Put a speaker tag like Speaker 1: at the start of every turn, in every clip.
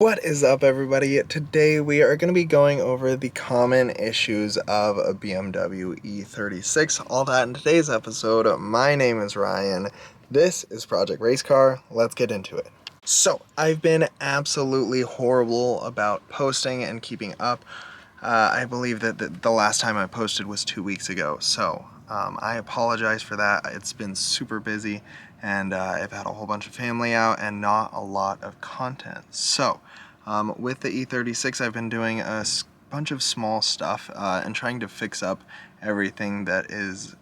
Speaker 1: What is up, everybody? Today we are going to be going over the common issues of a BMW E36. All that in today's episode. My name is Ryan. This is Project Race Car. Let's get into it. So, I've been absolutely horrible about posting and keeping up. I believe that the last time I posted was 2 weeks ago, so I apologize for that. It's been super busy, and I've had a whole bunch of family out and not a lot of content. So, with the E36, I've been doing a bunch of small stuff and trying to fix up everything that is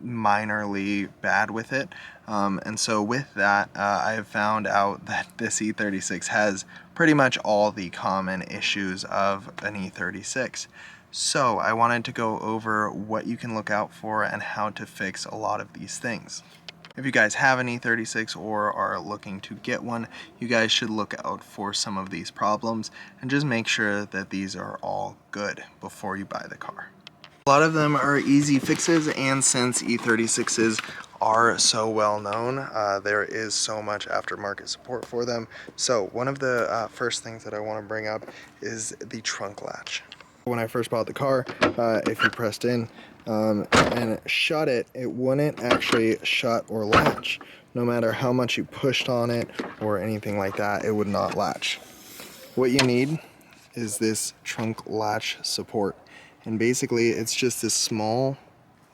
Speaker 1: minorly bad with it. And so with that, I have found out that this E36 has pretty much all the common issues of an E36. So I wanted to go over what you can look out for and how to fix a lot of these things. If you guys have an E36 or are looking to get one, you guys should look out for some of these problems and just make sure that these are all good before you buy the car. A lot of them are easy fixes, and since E36s are so well known, there is so much aftermarket support for them. So one of the first things that I want to bring up is the trunk latch. When I first bought the car, if you pressed in and shut it, it wouldn't actually shut or latch. No matter how much you pushed on it or anything like that, it would not latch. What you need is this trunk latch support. And basically it's just this small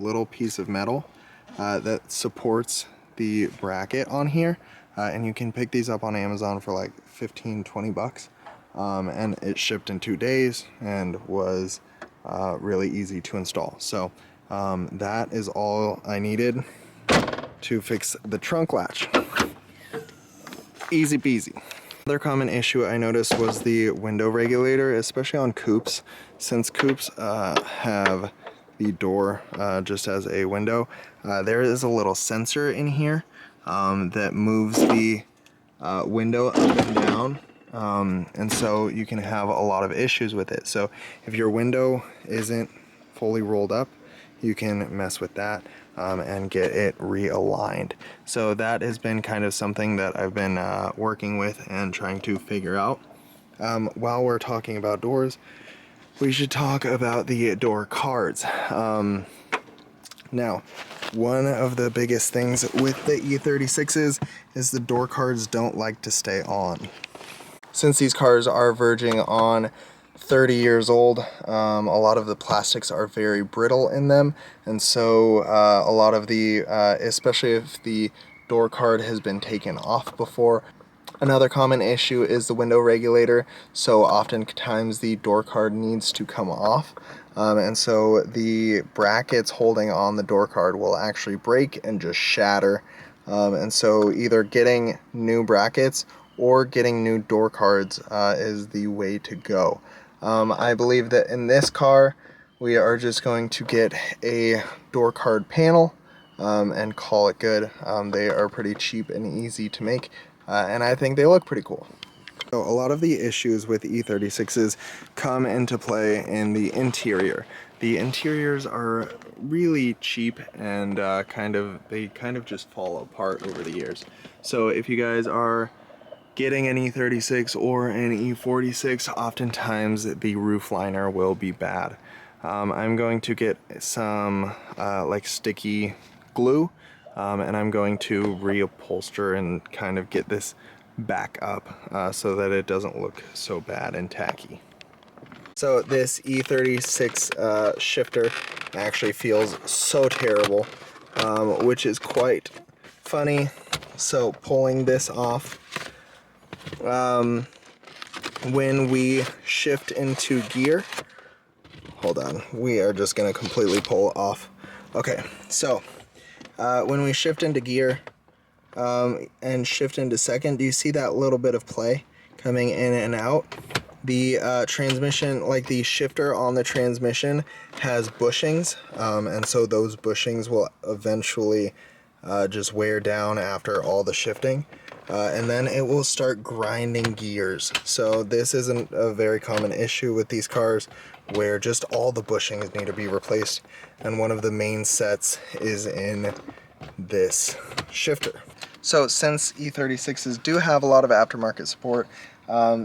Speaker 1: little piece of metal that supports the bracket on here. And you can pick these up on Amazon for like 15-20 bucks. And it shipped in 2 days and was really easy to install. So that is all I needed to fix the trunk latch. Easy peasy. Another common issue I noticed was the window regulator, especially on coupes. Since coupes have the door just as a window, there is a little sensor in here that moves the window up and down. And so you can have a lot of issues with it. So if your window isn't fully rolled up, you can mess with that and get it realigned. So that has been kind of something that I've been working with and trying to figure out. While we're talking about doors, we should talk about the door cards. Now, one of the biggest things with the E36s is the door cards don't like to stay on. Since these cars are verging on 30 years old, a lot of the plastics are very brittle in them, and so a lot of the, especially if the door card has been taken off before. Another common issue is the window regulator, so oftentimes the door card needs to come off, and so the brackets holding on the door card will actually break and just shatter, and so either getting new brackets or getting new door cards is the way to go. I believe that in this car we are just going to get a door card panel and call it good. They are pretty cheap and easy to make, and I think they look pretty cool. So a lot of the issues with E36s come into play in the interior. The interiors are really cheap and they kind of just fall apart over the years. So if you guys are getting an E36 or an E46, oftentimes the roof liner will be bad. I'm going to get some like sticky glue, and I'm going to reupholster and kind of get this back up so that it doesn't look so bad and tacky. So this E36 shifter actually feels so terrible, which is quite funny. So pulling this off, when we shift into gear, hold on, we are just going to completely pull it off. Okay, so when we shift into gear and shift into second, do you see that little bit of play coming in and out? The transmission, like the shifter on the transmission, has bushings, and so those bushings will eventually just wear down after all the shifting. And then it will start grinding gears. So this isn't a very common issue with these cars, where just all the bushings need to be replaced, and one of the main sets is in this shifter. So since E36s do have a lot of aftermarket support,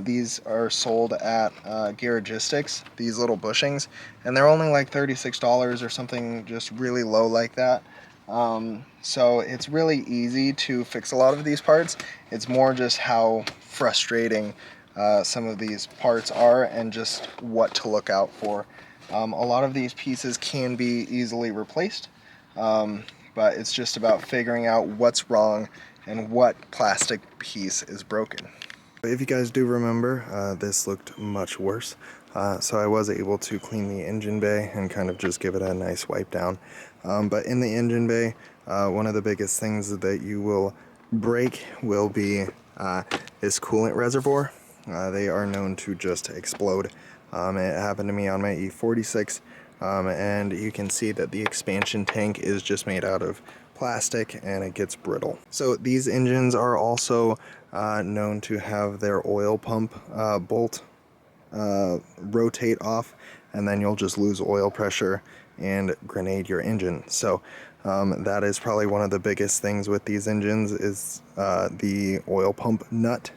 Speaker 1: These are sold at Garagistics, these little bushings, and they're only like $36 or something, just really low like that. So it's really easy to fix a lot of these parts. It's more just how frustrating some of these parts are and just what to look out for. A lot of these pieces can be easily replaced, but it's just about figuring out what's wrong and what plastic piece is broken. If you guys do remember, this looked much worse. So I was able to clean the engine bay and kind of just give it a nice wipe down. But in the engine bay, one of the biggest things that you will break will be this coolant reservoir. They are known to just explode. It happened to me on my E36, and you can see that the expansion tank is just made out of plastic and it gets brittle. So these engines are also known to have their oil pump bolt rotate off, and then you'll just lose oil pressure and grenade your engine. So that is probably one of the biggest things with these engines is the oil pump nut.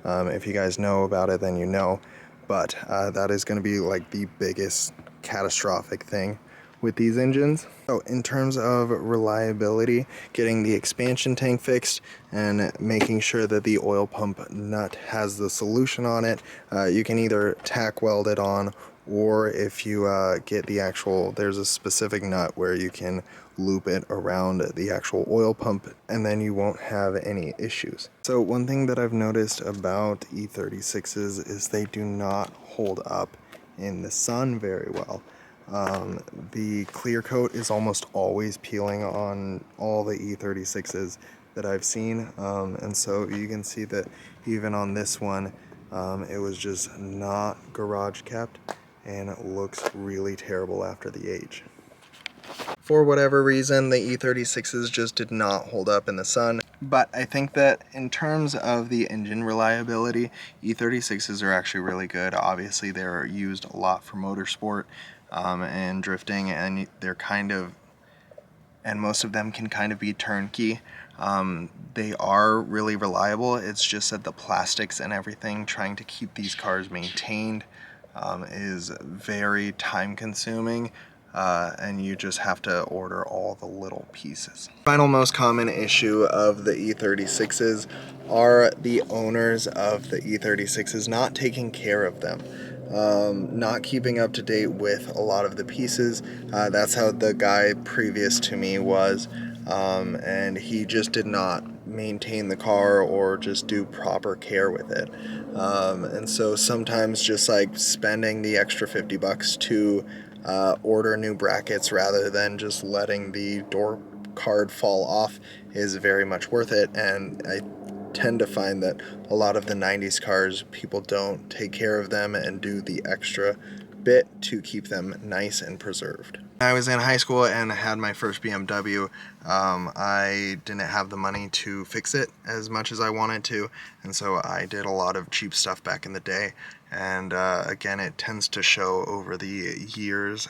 Speaker 1: If you guys know about it, then you know, but that is going to be like the biggest catastrophic thing with these engines. So in terms of reliability, getting the expansion tank fixed and making sure that the oil pump nut has the solution on it, you can either tack weld it on, or if you get the actual, there's a specific nut where you can loop it around the actual oil pump, and then you won't have any issues. So one thing that I've noticed about E36s is they do not hold up in the sun very well. The clear coat is almost always peeling on all the E36s that I've seen, and so you can see that even on this one, it was just not garage kept, and it looks really terrible after the age. For whatever reason, the E36s just did not hold up in the sun. But I think that in terms of the engine reliability, E36s are actually really good. Obviously, they're used a lot for motorsport and drifting, and they're and most of them can kind of be turnkey. They are really reliable. It's just that the plastics and everything, trying to keep these cars maintained, is very time consuming. And you just have to order all the little pieces. Final most common issue of the E36s are the owners of the E36s not taking care of them. Not keeping up to date with a lot of the pieces. That's how the guy previous to me was, and he just did not maintain the car or just do proper care with it. And so sometimes just like spending the extra $50 to order new brackets rather than just letting the door card fall off is very much worth it. And I tend to find that a lot of the 90s cars, people don't take care of them and do the extra bit to keep them nice and preserved. I was in high school and had my first BMW. I didn't have the money to fix it as much as I wanted to, and so I did a lot of cheap stuff back in the day. And again, it tends to show over the years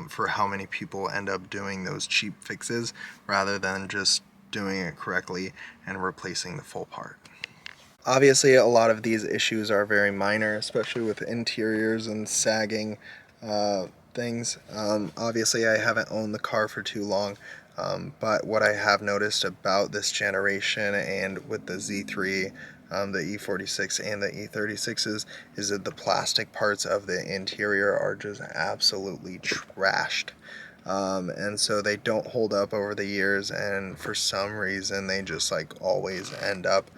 Speaker 1: for how many people end up doing those cheap fixes rather than just doing it correctly and replacing the full part. Obviously, a lot of these issues are very minor, especially with interiors and sagging things. Obviously, I haven't owned the car for too long, but what I have noticed about this generation and with the Z3, the E46 and the E36s, is that the plastic parts of the interior are just absolutely trashed. And so they don't hold up over the years, and for some reason they just like always end up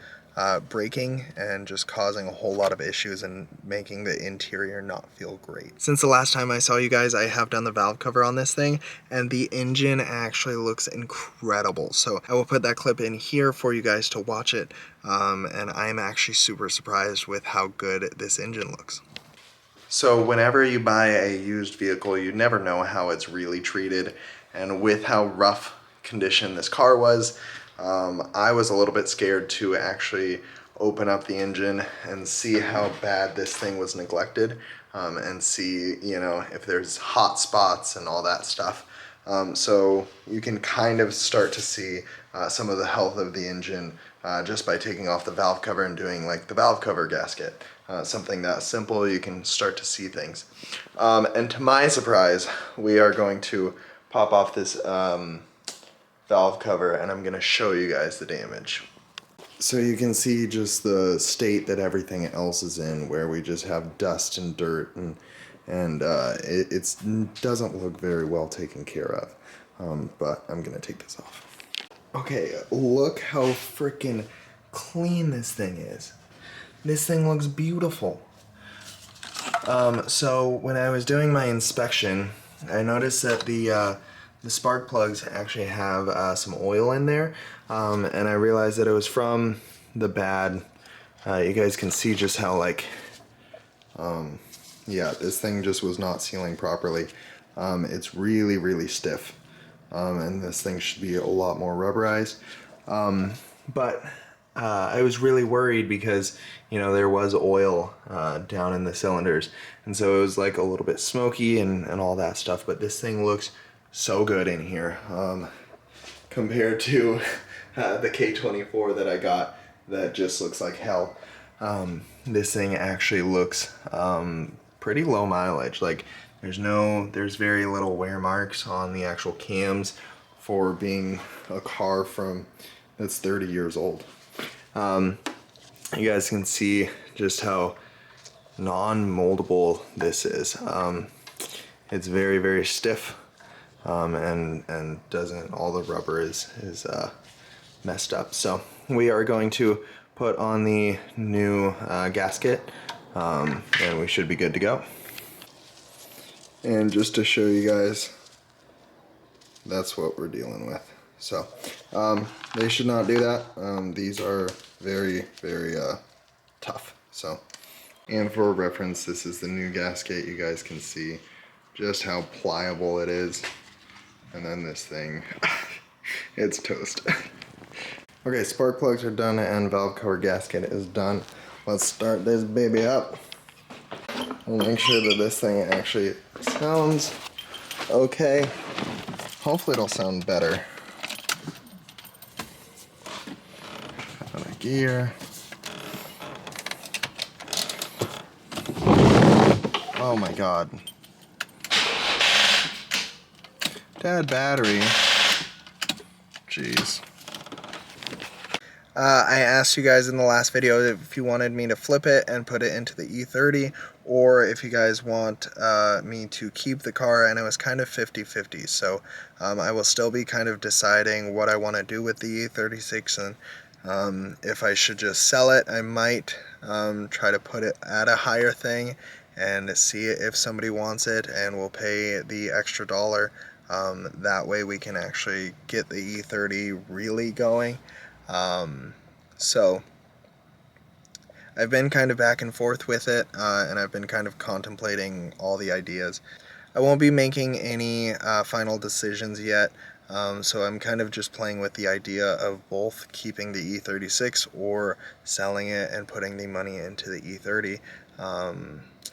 Speaker 1: breaking and just causing a whole lot of issues and making the interior not feel great. Since the last time I saw you guys, I have done the valve cover on this thing, and the engine actually looks incredible. So I will put that clip in here for you guys to watch it, and I'm actually super surprised with how good this engine looks. So whenever you buy a used vehicle, you never know how it's really treated, and with how rough condition this car was, I was a little bit scared to actually open up the engine and see how bad this thing was neglected, and see, you know, if there's hot spots and all that stuff. So you can kind of start to see some of the health of the engine just by taking off the valve cover and doing like the valve cover gasket. Something that simple, you can start to see things. And to my surprise, we are going to pop off this valve cover, and I'm going to show you guys the damage. So you can see just the state that everything else is in, where we just have dust and dirt, and it doesn't look very well taken care of. But I'm going to take this off. Okay, look how freaking clean this thing is. This thing looks beautiful. So when I was doing my inspection, I noticed that the spark plugs actually have some oil in there, and I realized that it was from the bad. You guys can see just how like, yeah, this thing just was not sealing properly. It's really, really stiff, and this thing should be a lot more rubberized. But I was really worried because, you know, there was oil down in the cylinders, and so it was like a little bit smoky and all that stuff. But this thing looks so good in here compared to the K24 that I got that just looks like hell. This thing actually looks pretty low mileage. Like there's very little wear marks on the actual cams for being a car that's 30 years old. You guys can see just how non-moldable this is. It's very, very stiff, and doesn't, all the rubber is messed up. So we are going to put on the new gasket, and we should be good to go. And just to show you guys, that's what we're dealing with. So they should not do that. These are very, very tough. So, and for reference, this is the new gasket. You guys can see just how pliable it is. And then this thing, it's toast. Okay, spark plugs are done and valve cover gasket is done. Let's start this baby up and make sure that this thing actually sounds okay. Hopefully it'll sound better. Out of gear. Oh my god. Dead battery. Jeez. I asked you guys in the last video if you wanted me to flip it and put it into the E30, or if you guys want me to keep the car, and it was kind of 50-50. So I will still be kind of deciding what I want to do with the E36, and if I should just sell it. I might try to put it at a higher thing and see if somebody wants it, and we'll pay the extra $1. That way we can actually get the E30 really going. So I've been kind of back and forth with it, and I've been kind of contemplating all the ideas. I won't be making any final decisions yet, so I'm kind of just playing with the idea of both keeping the E36 or selling it and putting the money into the E30.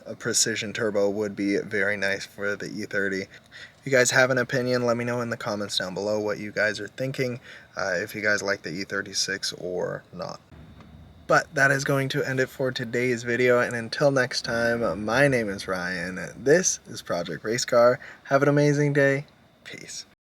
Speaker 1: A precision turbo would be very nice for the E30. If you guys have an opinion, let me know in the comments down below what you guys are thinking, if you guys like the E36 or not. But that is going to end it for today's video, and until next time, my name is Ryan. This is Project Race Car. Have an amazing day. Peace.